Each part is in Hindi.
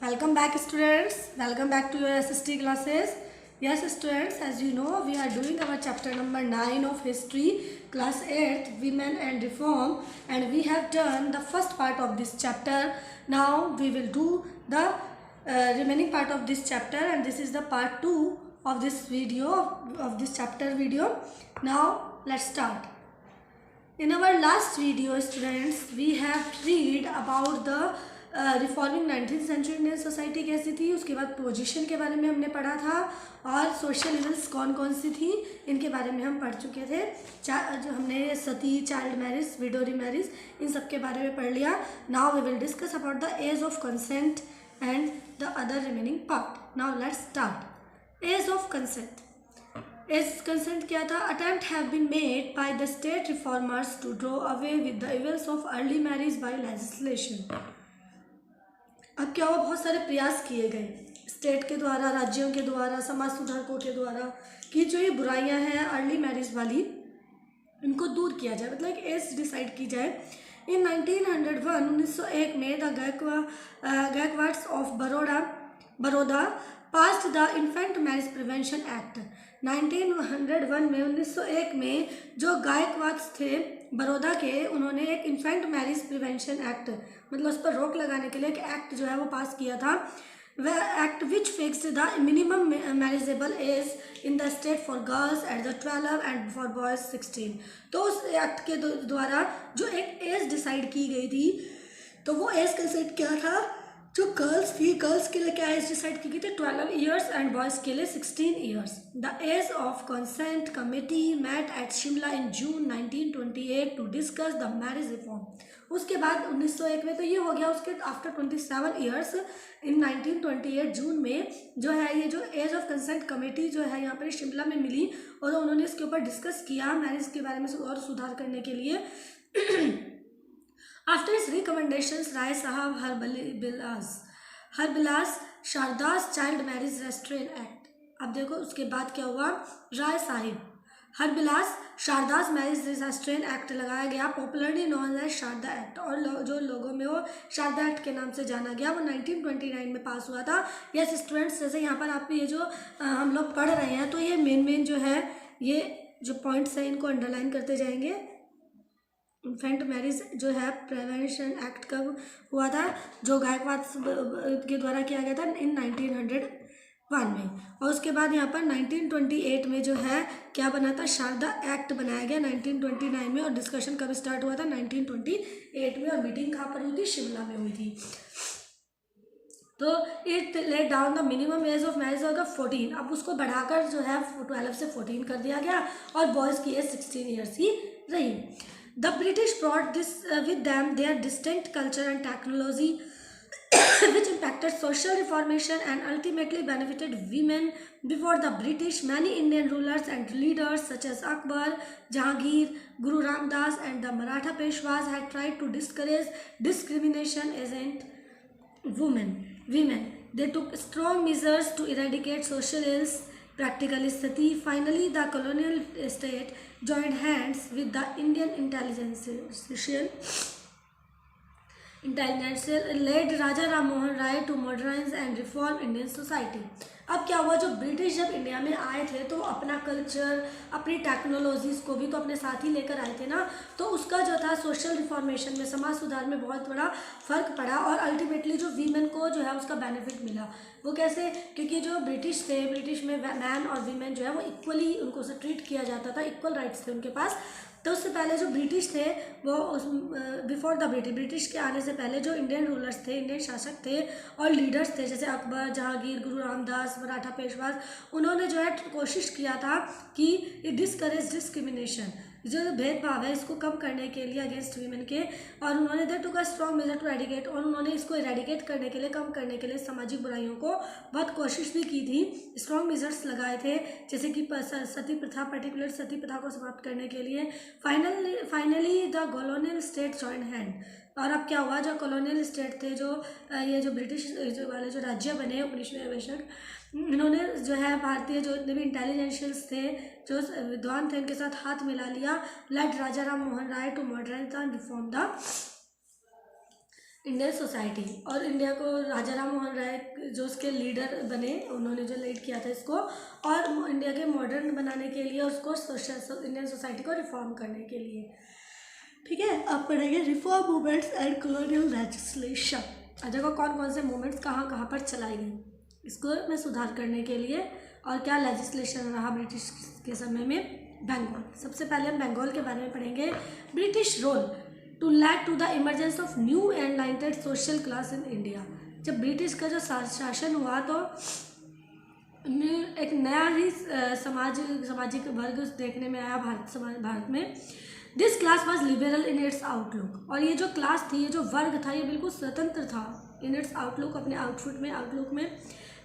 Welcome back students, welcome back to your SST classes. Yes students, as you know we are doing our chapter number 9 of history, class 8, women and reform, and we have done the first part of this chapter. Now we will do the remaining part of this chapter, and this is the part 2 of this video, of this chapter video. Now let's start. In our last video students, we have read about the reforming 19th century Indian society कैसी थी, उसके बाद पोजीशन के बारे में हमने पढ़ा था, और सोशल इवल्स कौन कौन सी थी इनके बारे में हम पढ़ चुके थे। जो हमने सती, चाइल्ड मैरिज, विडोरी मैरिज, इन सब के बारे में पढ़ लिया। Now we will discuss about the age of consent and the other remaining part. Now let's start. Age of consent. Age consent क्या था? Attempt have been made by the state reformers to draw away with the evils of early marriage by legislation. अब क्या हुआ, बहुत सारे प्रयास किए गए स्टेट के द्वारा, राज्यों के द्वारा, समाज सुधारकों के द्वारा कि जो ये बुराइयां हैं अर्ली मैरिज वाली, इनको दूर किया जाए, मतलब एक एज डिसाइड की जाए। इन 1901 में the Gaikwad's of Baroda passed the infant marriage prevention act. 1901 में जो गायकवाड्स थे बड़ौदा के, उन्होंने एक इन्फेंट मैरिज प्रिवेंशन एक्ट, मतलब उस पर रोक लगाने के लिए एक एक्ट जो है वो पास किया था। वह act which fixed the minimum marriageable age in the state for girls at the 12 and for boys 16। तो उस एक्ट के द्वारा जो एक एज डिसाइड की गई थी, तो वो एज कंसेंट क्या था? जो गर्ल्स थी, गर्ल्स के लिए क्या एज डिसाइड की गई थी? 12 ईयर्स एंड बॉयज़ के लिए 16 years. The age of consent committee met at Shimla in June 1928 to discuss the marriage reform. उसके बाद 1901 में तो ये हो गया, उसके आफ्टर 27 ईयर्स इन 1928 जून में जो है ये जो एज ऑफ कंसेंट कमेटी जो है यहाँ पर शिमला में मिली, और उन्होंने इसके ऊपर डिस्कस किया मैरिज के बारे में और सुधार करने के लिए। After his recommendations, Rai Sahib Harbilas Sarda's child marriage restraint act. अब देखो उसके बाद क्या हुआ, Rai Sahib Harbilas Sarda's marriage restraint act लगाया गया, popularly known as Sarda act, और जो लोगों में वो शारदा एक्ट के नाम से जाना गया। वो 1929 में पास हुआ था। यस स्टूडेंट्स, जैसे यहाँ पर आप ये जो हम लोग पढ़ रहे हैं, तो ये मेन जो है, ये जो पॉइंट्स हैं इनको अंडरलाइन करते जाएंगे। इन्फेंट मैरिज जो है प्रिवेंशन एक्ट कब हुआ था? जो गायकवाड के द्वारा किया गया था इन 1901 में, और उसके बाद यहाँ पर 1928 में जो है क्या बना था? शारदा एक्ट बनाया गया 1929 में, और डिस्कशन कब स्टार्ट हुआ था? 1928 में, और मीटिंग कहाँ पर हुई थी? शिमला में हुई थी। तो it let down the minimum age of marriage होगा 14। अब उसको बढ़ाकर जो है 12 से 14 कर दिया गया, और बॉयज़ की एज 16 ईयर्स ही रही। The British brought this with them their distinct culture and technology, which impacted social reformation and ultimately benefited women. Before the British, many Indian rulers and leaders such as Akbar, Jahangir, Guru Ramdas, and the Maratha Peshwas had tried to discourage discrimination against women. They took strong measures to eradicate social ills, practically sati. Finally, the colonial state joined hands with the Indian intelligentsia led Raja Ram Mohan Rai to modernize and reform Indian society. अब क्या हुआ, जो ब्रिटिश जब इंडिया में आए थे तो अपना कल्चर, अपनी टेक्नोलॉजीज़ को भी तो अपने साथ ही लेकर आए थे ना, तो उसका जो था सोशल रिफॉर्मेशन में, समाज सुधार में बहुत बड़ा फ़र्क पड़ा, और अल्टीमेटली जो वीमेन को जो है उसका बेनिफिट मिला। वो कैसे? क्योंकि जो ब्रिटिश थे, ब्रिटिश में मैन और वीमेन जो है वो इक्वली उनको से ट्रीट किया जाता था, इक्वल राइट्स थे उनके पास। तो उससे पहले जो ब्रिटिश थे वो बिफोर द ब्रिटिश के आने से पहले जो इंडियन रूलर्स थे, इंडियन शासक थे और लीडर्स थे, जैसे अकबर, जहांगीर, गुरु रामदास, मराठा पेशवास, उन्होंने जो है कोशिश किया था कि डिस्करेज डिस्क्रिमिनेशन, जो भेदभाव है इसको कम करने के लिए अगेंस्ट वीमेन के, और उन्होंने they took a strong measure to eradicate, और उन्होंने इसको एरेडिकेट करने के लिए, कम करने के लिए सामाजिक बुराइयों को बहुत कोशिश भी की थी। स्ट्रॉन्ग मेजर्स लगाए थे, जैसे कि सती प्रथा, पर्टिकुलर सती प्रथा को समाप्त करने के लिए। Finally the colonial state joint hand. और अब क्या हुआ, जो कॉलोनियल स्टेट थे, जो ये जो ब्रिटिश जो वाले जो राज्य बने उपनिवेशक, इन्होंने जो है भारतीय जो इतने भी इंटेलिजेंशियल्स थे, जो विद्वान थे, उनके साथ हाथ मिला लिया, late Raja Ram Mohan Roy to modernise and reform the Indian society, और इंडिया को राजा राम मोहन राय जो उसके लीडर बने, उन्होंने जो लीड किया था इसको, और इंडिया के मॉडर्न बनाने के लिए, उसको इंडियन सोसाइटी को रिफॉर्म करने के लिए। ठीक है, अब पढ़ेंगे reform movements and colonial legislation. देखो कौन कौन से मूवमेंट्स कहाँ कहाँ पर चलाई गई इसको में सुधार करने के लिए, और क्या लेजिस्लेशन रहा ब्रिटिश के समय में। बंगाल, सबसे पहले हम बंगाल के बारे में पढ़ेंगे। British role to lead to the emergence of new enlightened social class in India. जब ब्रिटिश का जो शासन हुआ तो एक नया ही सामाजिक वर्ग देखने में आया भारत में। This class was liberal in its outlook, और ये जो क्लास थी, ये जो वर्ग था, ये बिल्कुल स्वतंत्र था इन इट्स आउटलुक, अपने आउटलुक में,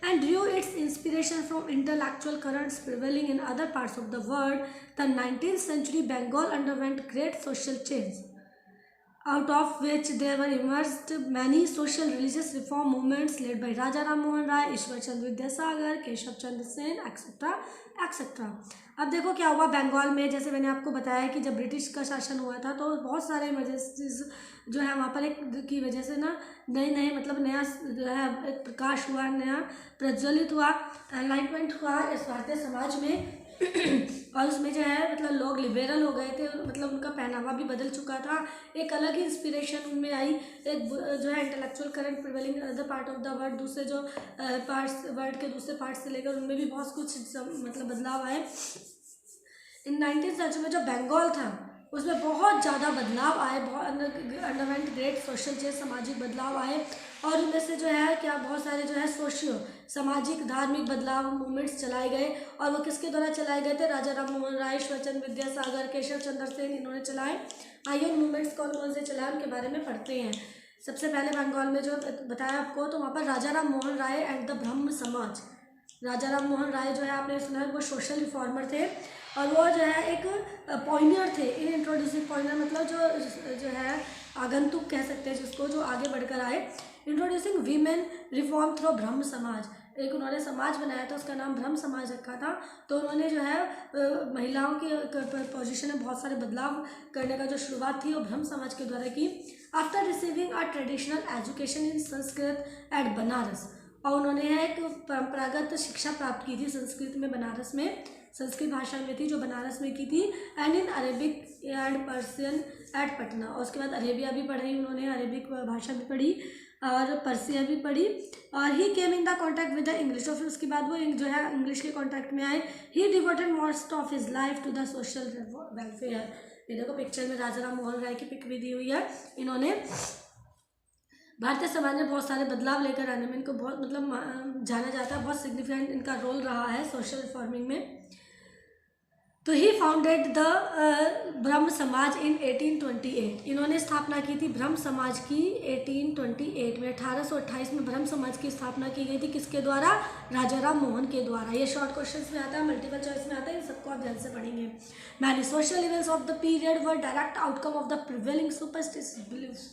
and drew its inspiration from intellectual currents prevailing in other parts of the world. The 19th century Bengal underwent great social change, out of which there were emerged many social religious reform movements led by Raja Ram Mohan Rai, Ishwar Chandra Vidyasagar, Keshav Chandra Sen, etc. Etcetera. अब देखो क्या हुआ बंगाल में, जैसे मैंने आपको बताया कि जब ब्रिटिश का शासन हुआ था तो बहुत सारे इमरजेंसीज जो है वहाँ पर एक की वजह से ना नए मतलब नया जो है एक प्रकाश हुआ, नया प्रज्वलित हुआ, एनलाइटमेंट हुआ इस भारतीय समाज में। और उसमें जो है मतलब लोग लिबरल हो गए थे, मतलब उनका पहनावा भी बदल चुका था, एक अलग ही इंस्पिरेशन उनमें आई, एक जो है intellectual current prevailing other part of the world, दूसरे जो पार्ट्स वर्ल्ड के दूसरे पार्ट्स से लेकर उनमें भी बहुत कुछ मतलब बदलाव आए। इन 19th सेंचुरी में जो बंगाल था उसमें बहुत ज़्यादा बदलाव आए, बहुत अंडरवेंट ग्रेट सोशल चेंज, सामाजिक बदलाव आए, और उनमें से जो है क्या बहुत सारे जो है सोशियो सामाजिक धार्मिक बदलाव मूवमेंट्स चलाए गए, और वो किसके द्वारा चलाए गए थे? राजा राम मोहन राय, ईश्वर चंद्र विद्यासागर, केशव चंद्र सेन, इन्होंने चलाए। आइए मूवमेंट्स कौन कौन से चलाए उनके बारे में पढ़ते हैं। सबसे पहले बंगाल में जो बताया आपको, तो वहाँ पर राजा राम मोहन राय एंड द ब्रह्म समाज। राजा राम मोहन राय जो है आपने सुना है, वो सोशल रिफॉर्मर थे, और वो जो है एक पॉइनियर थे इन इंट्रोड्यूसिंग, पॉइनियर मतलब जो है आगंतुक कह सकते हैं जिसको, जो आगे बढ़कर आए। इंट्रोड्यूसिंग वीमेन रिफॉर्म थ्रू ब्रह्म समाज, एक उन्होंने समाज बनाया था, उसका नाम ब्रह्म समाज रखा था। तो उन्होंने जो है महिलाओं की पोजीशन में बहुत सारे बदलाव करने का जो शुरुआत थी वो ब्रह्म समाज के द्वारा की। After receiving a traditional education in Sanskrit at Banaras, और उन्होंने एक परंपरागत शिक्षा प्राप्त की थी संस्कृत में, बनारस में संस्कृत भाषा में थी जो बनारस में की थी। And in Arabic and Persian at Patna, और उसके बाद अरेबिया भी पढ़ी उन्होंने, अरेबिक भाषा भी पढ़ी और पर्सिया भी पढ़ी। और he came in the contact with the English, और फिर उसके बाद वो जो है इंग्लिश के कॉन्टैक्ट में आए। He devoted most of his life to the social welfare. ये देखो पिक्चर में राजा राम मोहन राय की पिक भी दी हुई है। इन्होंने भारतीय समाज में बहुत सारे बदलाव लेकर आने में इनको बहुत मतलब जाना जाता है, बहुत सिग्निफिकेंट इनका रोल रहा है सोशल रिफॉर्मिंग में। तो ही फाउंडेड द ब्रह्म समाज इन 1828, इन्होंने स्थापना की थी ब्रह्म समाज की 1828 में। 1828 में ब्रह्म समाज की स्थापना की गई थी, किसके द्वारा? राजा राम मोहन के द्वारा। ये शॉर्ट क्वेश्चंस में आता है, मल्टीपल चॉइस में आता है, इन सबको आप ध्यान से पढ़ेंगे। Many social events of the period were direct outcome of the prevailing superstitious beliefs,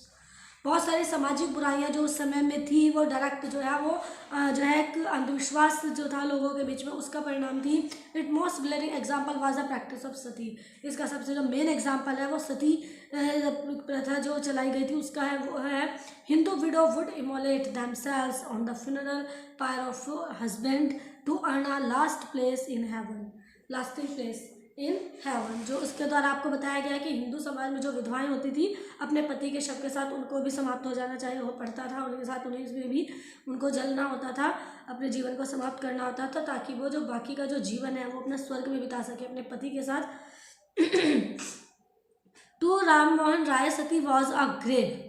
बहुत सारी सामाजिक बुराइयां जो उस समय में थी वो डायरेक्ट जो है वो जो है एक अंधविश्वास जो था लोगों के बीच में, उसका परिणाम थी। It most glaring example was the practice of sati, इसका सबसे जो मेन एग्जाम्पल है वो सती प्रथा जो चलाई गई थी उसका है, वो है Hindu widow would immolate themselves on the funeral pyre of husband to earn a last place in heaven, lasting place in heaven. जो उसके द्वारा आपको बताया गया कि हिंदू समाज में जो विधवाएं होती थी अपने पति के शव के साथ उनको भी समाप्त हो जाना चाहिए वो पड़ता था, उनके साथ उन्हें भी उनको जलना होता था, अपने जीवन को समाप्त करना होता था, ताकि वो जो बाकी का जो जीवन है वो अपने स्वर्ग में बिता सके अपने पति के साथ। To Ram Mohan Roy sati was a grave,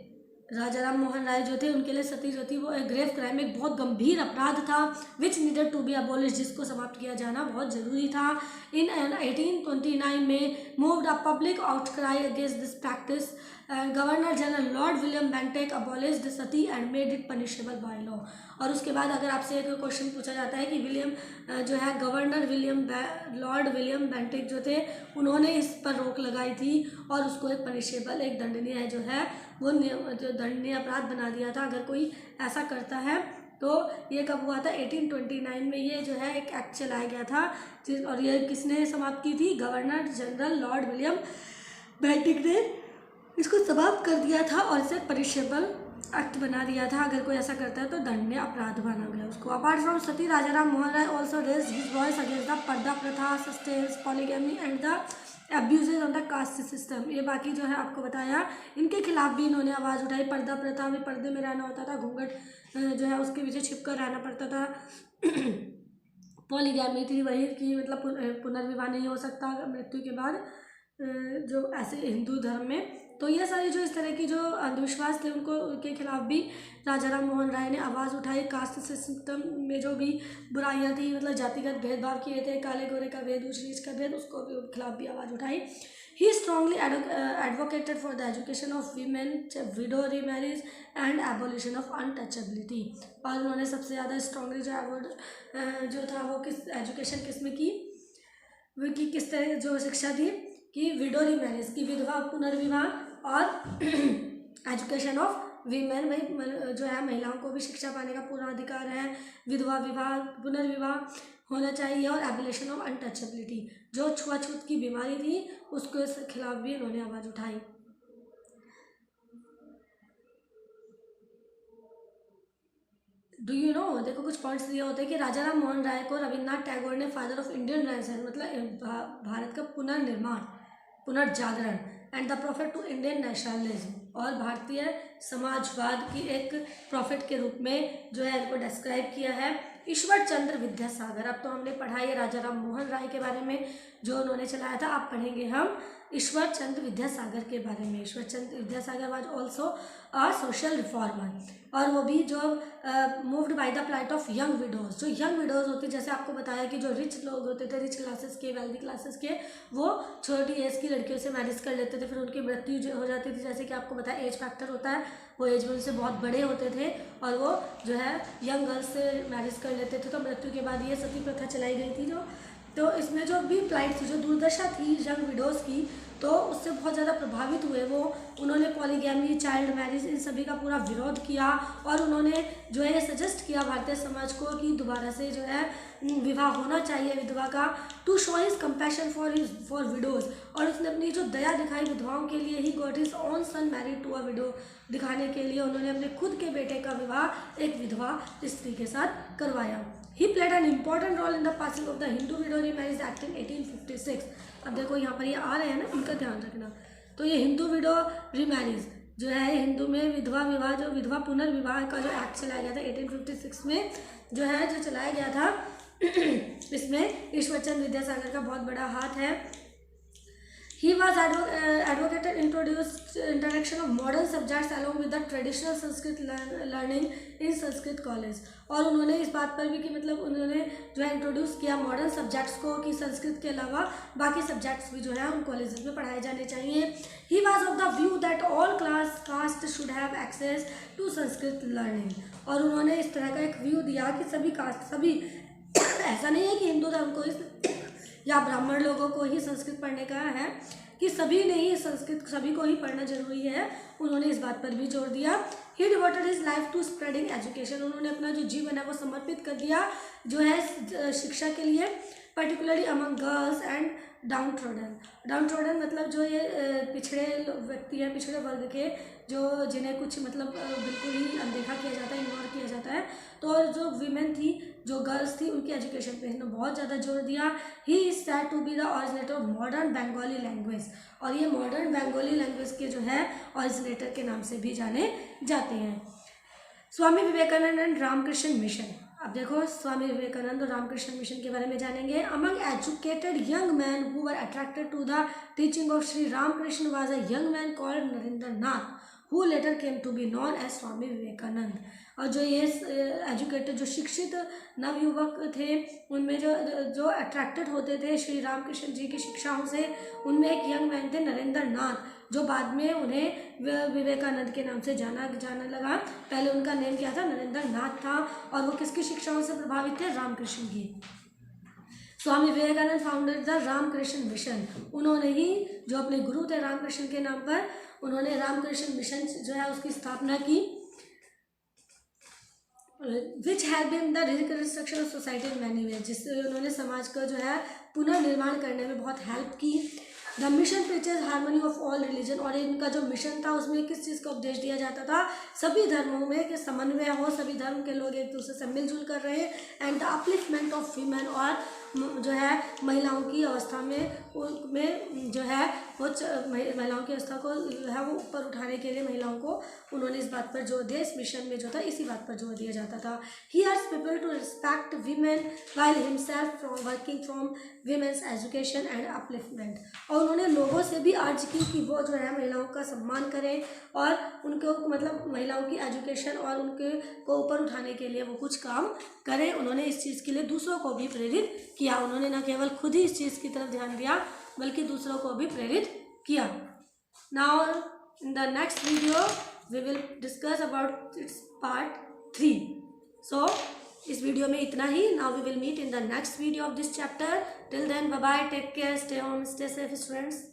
Raja Ram Mohan Roy जो थे उनके लिए सती जो थी वो एक ग्रेव क्राइम, एक बहुत गंभीर अपराध था, विच नीडेड टू बी अबॉलिश, जिसको समाप्त किया जाना बहुत जरूरी था। इन 1829 में moved a public outcry against this practice, governor general lord William Bentinck abolished sati and made it punishable by law. और उसके बाद अगर आपसे एक क्वेश्चन पूछा जाता है कि विलियम जो है गवर्नर लॉर्ड विलियम बेंटेक जो थे उन्होंने इस पर रोक लगाई थी और उसको एक पनिशेबल, एक दंडनीय जो है वो जो दंडनीय अपराध बना दिया था अगर कोई ऐसा करता है। तो ये कब हुआ था? 1829 में ये जो है एक एक्ट चलाया गया था, और ये किसने समाप्त की थी? Governor general lord William Bentinck ने इसको समाप्त कर दिया था और इसे पनिशेबल एक्ट बना दिया था, अगर कोई ऐसा करता है तो दंडनीय अपराध माना गया उसको। Apart from sati, Rajaram Mohan Roy also raised his voice against the purdah प्रथा, sustains polygamy and the abuses on the caste system. ये बाकी जो है आपको बताया, इनके खिलाफ भी इन्होंने आवाज़ उठाई। पर्दा प्रथा में पर्दे में रहना होता था, घूंघट जो है उसके पीछे छिप कर रहना पड़ता था। पॉलीगैमी थी वही कि मतलब पुनर्विवाह नहीं हो सकता मृत्यु के बाद, जो ऐसे हिंदू धर्म में। तो ये सारी जो इस तरह की जो अंधविश्वास थे उनको के खिलाफ भी राजाराम मोहन राय ने आवाज़ उठाई। कास्ट सिस्टम में जो भी बुराइयां थी, मतलब जातिगत भेदभाव किए थे, काले गोरे का भेद, ऊंच नीच का भेद, उसको भी उनके खिलाफ भी आवाज़ उठाई। He strongly advocated for the education of women, widow remarriage and abolition of untouchability. और उन्होंने सबसे ज़्यादा स्ट्रांगली जो था वो एजुकेशन किस में की, वो की किस तरह जो शिक्षा दी कि विडो रीमैरिज की विधवा पुनर्विवाह, और एजुकेशन ऑफ वीमेन, भाई जो है महिलाओं को भी शिक्षा पाने का पूरा अधिकार है, विधवा विवाह पुनर्विवाह होना चाहिए, और एबोलिशन ऑफ अनटचेबिलिटी, जो छुआछूत की बीमारी थी उसके खिलाफ भी इन्होंने आवाज़ उठाई। डू यू नो, देखो कुछ पॉइंट्स दिए होते हैं कि राजाराम मोहन राय को रविन्द्रनाथ टैगोर ने फादर ऑफ इंडियन रेनेसांस, मतलब भारत का पुनर्निर्माण, पुनर्जागरण, and the prophet to Indian nationalism, और भारतीय समाजवाद की एक प्रॉफिट के रूप में जो है इनको डिस्क्राइब किया है। ईश्वर चंद्र विद्यासागर, अब तो हमने पढ़ा है राजाराम मोहन राय के बारे में जो उन्होंने चलाया था, अब पढ़ेंगे हम ईश्वर चंद्र विद्यासागर के बारे में। Ishwar Chandra Vidyasagar was also a social reformer, और वो भी जो moved by the plight of young widows, जो यंग विडोज होती, जैसे आपको बताया कि जो रिच लोग होते थे, रिच क्लासेस के, वेल्दी क्लासेस के, वो छोटी एज की लड़कियों से मैरिज कर लेते थे, फिर उनकी मृत्यु हो जाती थी। जैसे कि आपको बताया एज फैक्टर होता है, वो एज में उनसे बहुत बड़े होते थे और वो जो है यंग गर्ल्स से मैरिज कर लेते थे, तो मृत्यु के बाद ये सती प्रथा चलाई गई थी जो। तो इसमें जो भी प्लाइट थी, जो दुर्दशा थी यंग विडोज़ की, तो उससे बहुत ज़्यादा प्रभावित हुए वो। उन्होंने पॉलीगैमी, चाइल्ड मैरिज, इन सभी का पूरा विरोध किया, और उन्होंने जो है सजेस्ट किया भारतीय समाज को कि दोबारा से जो है विवाह होना चाहिए विधवा का, to show his compassion for widows. और उसने अपनी जो दया दिखाई विधवाओं के लिए, he got his own son married to a widow, दिखाने के लिए उन्होंने अपने खुद के बेटे का विवाह एक विधवा स्त्री के साथ करवाया। He played an important role in the passing of the Hindu widow remarriage act in 1856। अब देखो यहाँ पर ये आ रहे हैं ना, इनका ध्यान रखना। तो ये हिंदू विडो रीमैरिज जो है, हिंदू में विधवा विवाह, जो विधवा पुनर्विवाह का जो एक्ट चलाया गया था 1856 में, जो है जो चलाया गया था इसमें ईश्वरचंद्र विद्यासागर का बहुत बड़ा हाथ है। He was advocated introduction of modern subjects along with the traditional Sanskrit learning in Sanskrit college। और उन्होंने इस बात पर भी कि मतलब उन्होंने जो है इंट्रोड्यूस किया मॉडर्न सब्जेक्ट्स को, कि संस्कृत के अलावा बाकी सब्जेक्ट्स भी जो है उन कॉलेजेस में पढ़ाए जाने चाहिए। He was of the view that all caste should have access to Sanskrit learning. और उन्होंने इस तरह का एक व्यू दिया कि सभी कास्ट, सभी ऐसा नहीं है कि हिंदू धर्म को या ब्राह्मण लोगों को ही संस्कृत पढ़ने का है, कि सभी ने ही संस्कृत, सभी को ही पढ़ना जरूरी है। उन्होंने इस बात पर भी जोर दिया। He devoted his life to spreading education, उन्होंने अपना जो जीवन है वो समर्पित कर दिया जो है शिक्षा के लिए, particularly among girls and down trodden मतलब जो ये पिछड़े व्यक्ति हैं, पिछड़े वर्ग के, जो जिन्हें कुछ मतलब बिल्कुल ही अनदेखा किया जाता है, इग्नोर किया जाता है। तो और जो वीमेन थी, जो गर्ल्स थी, उनकी एजुकेशन पे इसने बहुत ज़्यादा जोर दिया। He is said to be the originator of modern Bengali language, और ये मॉडर्न बंगाली लैंग्वेज के जो है ऑरिजिनेटर के नाम से भी जाने जाते हैं। Swami Vivekananda and Ramakrishna mission. अब देखो स्वामी विवेकानंद और रामकृष्ण मिशन के बारे में जानेंगे। Among educated young man who were attracted to the teaching of Shri Ramakrishna was a young man called Narendra Nath, who later came to be known as Swami Vivekananda. और जो ये एजुकेटेड, जो शिक्षित नवयुवक थे, उनमें जो अट्रैक्टेड होते थे श्री रामकृष्ण जी की शिक्षाओं से, उनमें एक यंग मैन थे नरेंद्र नाथ, जो बाद में उन्हें विवेकानंद के नाम से जाना लगा। पहले उनका नेम क्या था? नरेंद्र नाथ था। और वो किसकी शिक्षाओं से प्रभावित थे? रामकृष्ण की। Swami Vivekananda founded the Ramakrishna mission, उन्होंने ही जो अपने गुरु थे रामकृष्ण के नाम पर, उन्होंने रामकृष्ण मिशन जो है उसकी स्थापना की, which had been the reconstruction of society in many ways, जिससे उन्होंने समाज का जो है पुनर्निर्माण करने में बहुत हेल्प की। The mission preaches harmony of all religion, और इनका जो मिशन था उसमें किस चीज़ का उपदेश दिया जाता था, सभी धर्मों में कि समन्वय हो, सभी धर्म के लोग एक दूसरे से मिलजुल कर रहे हैं, and the upliftment of women, और जो है महिलाओं की अवस्था में जो है वो महिलाओं की अवस्था को जो है वो ऊपर उठाने के लिए महिलाओं को उन्होंने इस बात पर जोर दिया, इस मिशन में जो था इसी बात पर जोर दिया जाता था। He urged people to respect women while himself working from women's education and upliftment, और उन्होंने लोगों से भी अर्ज की कि वो जो है महिलाओं का सम्मान करें और उनको मतलब महिलाओं की एजुकेशन और उनके को ऊपर उठाने के लिए वो कुछ काम करें। उन्होंने इस चीज़ के लिए दूसरों को भी प्रेरित किया, उन्होंने न केवल खुद ही इस चीज़ की तरफ ध्यान दिया बल्कि दूसरों को भी प्रेरित किया। Now in the next video we will discuss about its part 3। So इस वीडियो में इतना ही। Now we will meet in the next video of this chapter. Till then bye bye, take care, stay home, stay safe students.